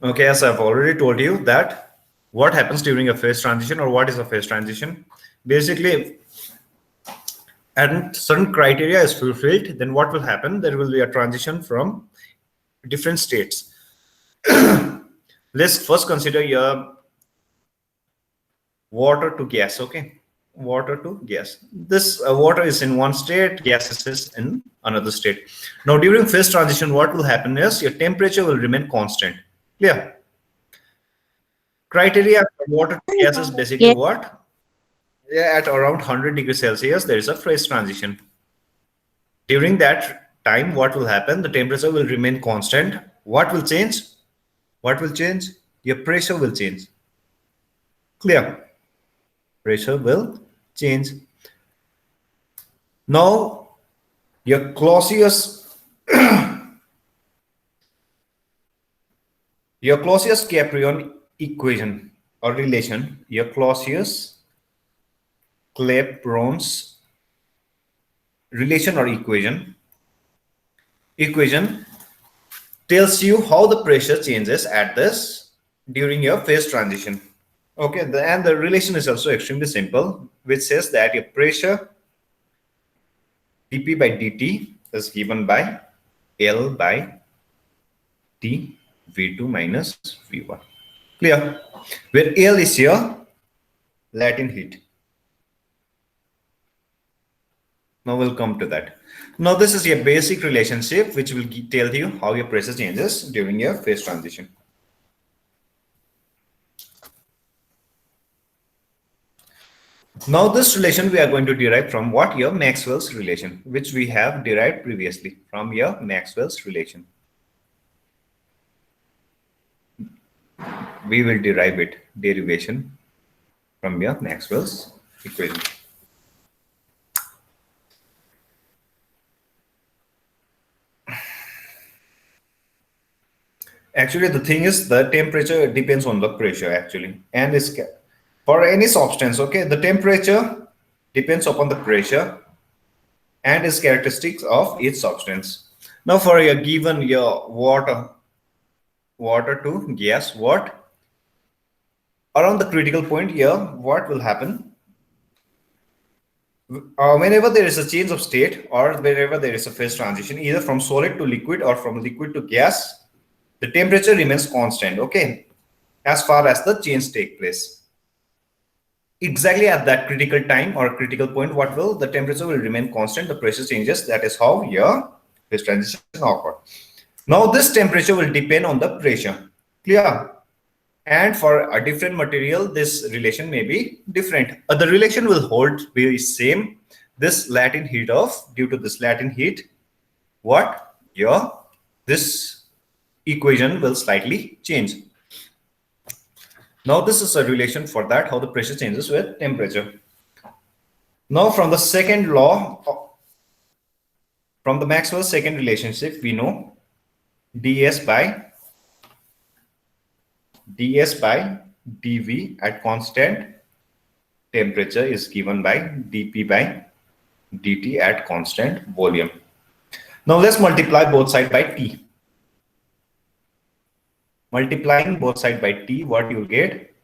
Okay, as I've already told you that what happens during a phase transition, or what is a phase transition? Basically, and certain criteria is fulfilled, then what will happen? There will be a transition from different states. Let's first consider your water to gas. Okay, water to gas. This water is in one state, gas is in another state. Now during phase transition, what will happen is your temperature will remain constant. Clear? Criteria for water to gas is basically Yes. what? Yeah, at around 100 degrees Celsius, there is a phase transition. During that time, what will happen? The temperature will remain constant. What will change? What will change? Your pressure will change. Clear? Pressure will change. Now, your Clausius-Caprion equation or relation, your Clausius-Clapeyron's relation or equation tells you how the pressure changes at this during your phase transition. Okay, and the relation is also extremely simple, which says that your pressure dP by dt is given by L by T V2 minus V1. Clear? Where L is your latent heat. Now we'll come to that. Now this is your basic relationship which will tell you how your pressure changes during your phase transition. Now this relation we are going to derive from what? Your Maxwell's relation, which we have derived previously from your Maxwell's relation. We will derive it, derivation from your Maxwell's equation. Actually, the thing is the temperature depends on the pressure actually, and is for any substance. Okay, the temperature depends upon the pressure and is characteristics of each substance. Now, for your given your water to gas, what around the critical point here, what will happen? Whenever there is a change of state or whenever there is a phase transition, either from solid to liquid or from liquid to gas, the temperature remains constant, okay, as far as the change take place. Exactly at that critical time or critical point, what will the temperature will remain constant, the pressure changes. That is how your phase transition occur. Now this temperature will depend on the pressure. Clear? And for a different material, this relation may be different. The relation will hold very same. This latent heat due to this latent heat, what this equation will slightly change. Now this is a relation for that, how the pressure changes with temperature. Now from the second law, from the Maxwell's second relationship, we know ds by dV at constant temperature is given by dP by dt at constant volume. Now let's multiply both sides by T. Multiplying both sides by T, what you'll get?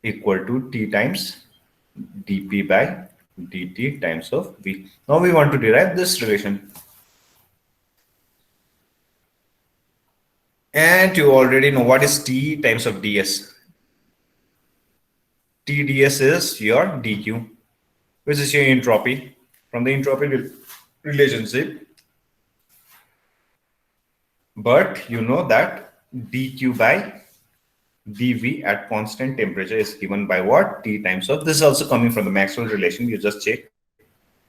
Equal to T times dP by dt times of V. Now we want to derive this relation. And you already know what is T times of ds. TdS is your dQ, which is your entropy. From the entropy relationship, but you know that dQ by dV at constant temperature is given by what? T times of, this is also coming from the Maxwell relation, you just check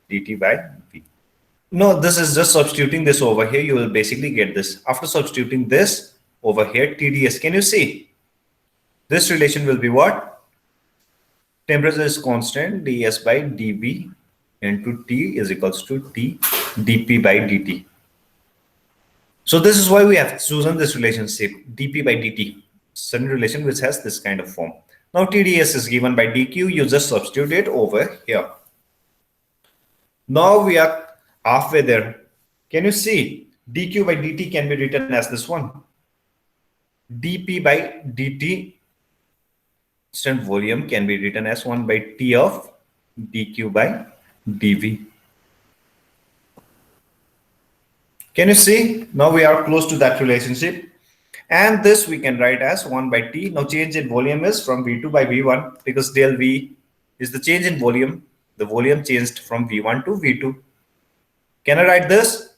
dt by V. No, this is just substituting this over here, you will basically get this. After substituting this over here, TdS, can you see? This relation will be what? Temperature is constant, ds by dV into T is equals to T dP by dt. So this is why we have chosen this relationship, dP by dt, certain relation which has this kind of form. Now TdS is given by dQ, you just substitute it over here. Now we are halfway there. Can you see? dq by dt can be written as this one. dp by dt instant volume can be written as 1 by T of dq by dv. Can you see? Now we are close to that relationship. And this we can write as 1 by T. Now change in volume is from V2 by V1 because del V is the change in volume. The volume changed from V1 to V2. Can I write this?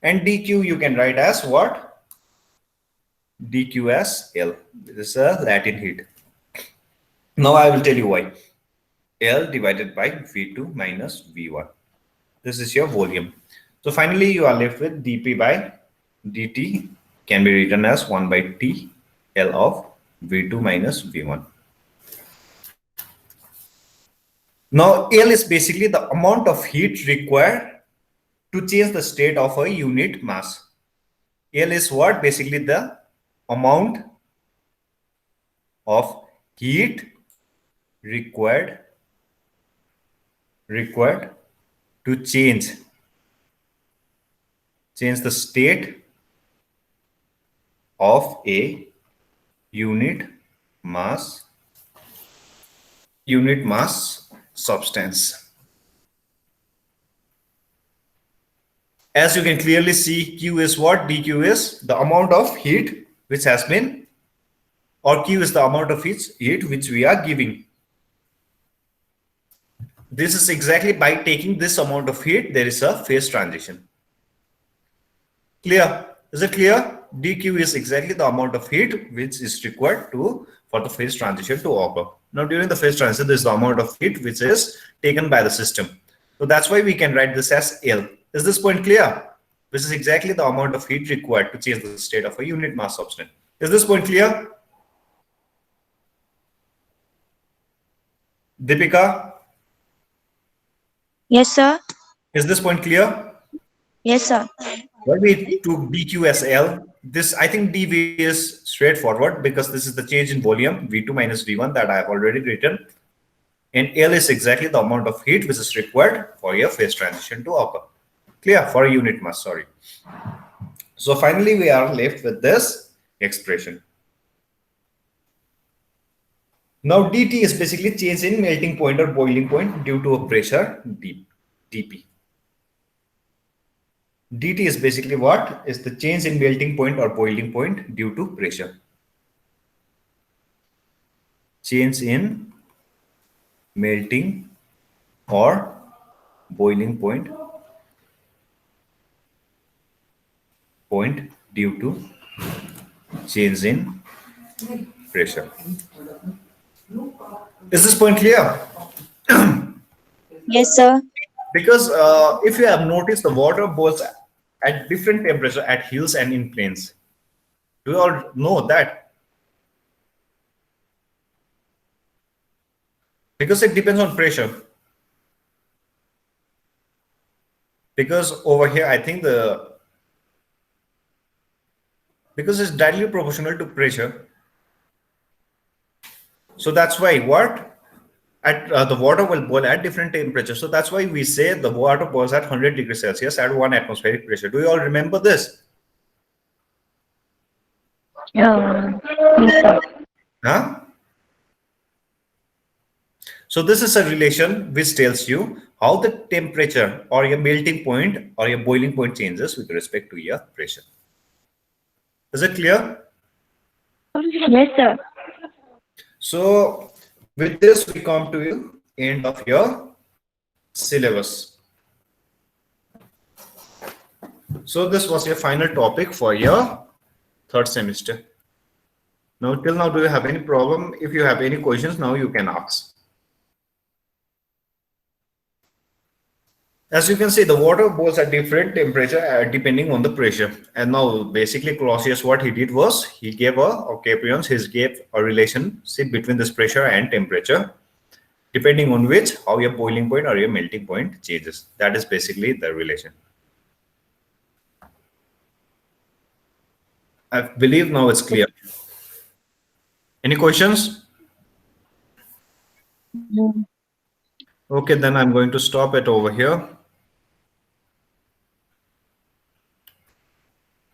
And dq you can write as what? dq as L. This is a latent heat. Now I will tell you why. L divided by V2 minus V1. This is your volume. So finally you are left with dp by dt can be written as 1 by T L of V2 minus V1. Now L is basically the amount of heat required to change the state of a unit mass. L is what? Basically the amount of heat required to change the state of a unit mass substance. As you can clearly see, Q is what? dQ is the amount of heat which has been, or Q is the amount of heat which we are giving. This is exactly by taking this amount of heat, there is a phase transition. Clear? Is it clear? dQ is exactly the amount of heat which is required for the phase transition to occur. Now during the phase transition, this is the amount of heat which is taken by the system. So that's why we can write this as L. Is this point clear? This is exactly the amount of heat required to change the state of a unit mass substance. Is this point clear? Deepika? Yes, sir. Is this point clear? Yes, sir. Why we took dq as L? This, I think dv is straightforward because this is the change in volume, V2 minus V1, that I have already written. And L is exactly the amount of heat which is required for your phase transition to occur. Clear? For a unit mass, sorry. So finally, we are left with this expression. Now dT is basically change in melting point or boiling point due to a pressure dP. dT is basically what? Is the change in melting point or boiling point due to pressure. Change in melting or boiling point due to change in pressure. Is this point clear? Yes, sir. Because if you have noticed, the water boils at different temperature at hills and in plains. Do you all know that? Because it depends on pressure. Because over here, I think because it's directly proportional to pressure. So that's why what? The water will boil at different temperatures. So that's why we say the water boils at 100 degrees Celsius at 1 atmospheric pressure. Do you all remember this? Yes, sir. Huh? So this is a relation which tells you how the temperature or your melting point or your boiling point changes with respect to your pressure. Is it clear? Yes, sir. So with this, we come to the end of your syllabus. So this was your final topic for your third semester. Now, till now, do you have any problem? If you have any questions, now you can ask. As you can see, the water boils at different temperature depending on the pressure. And now, basically, Clausius, what he did was he gave he gave a relationship between this pressure and temperature, depending on which how your boiling point or your melting point changes. That is basically the relation. I believe now it's clear. Any questions? No. Okay, then I'm going to stop it over here.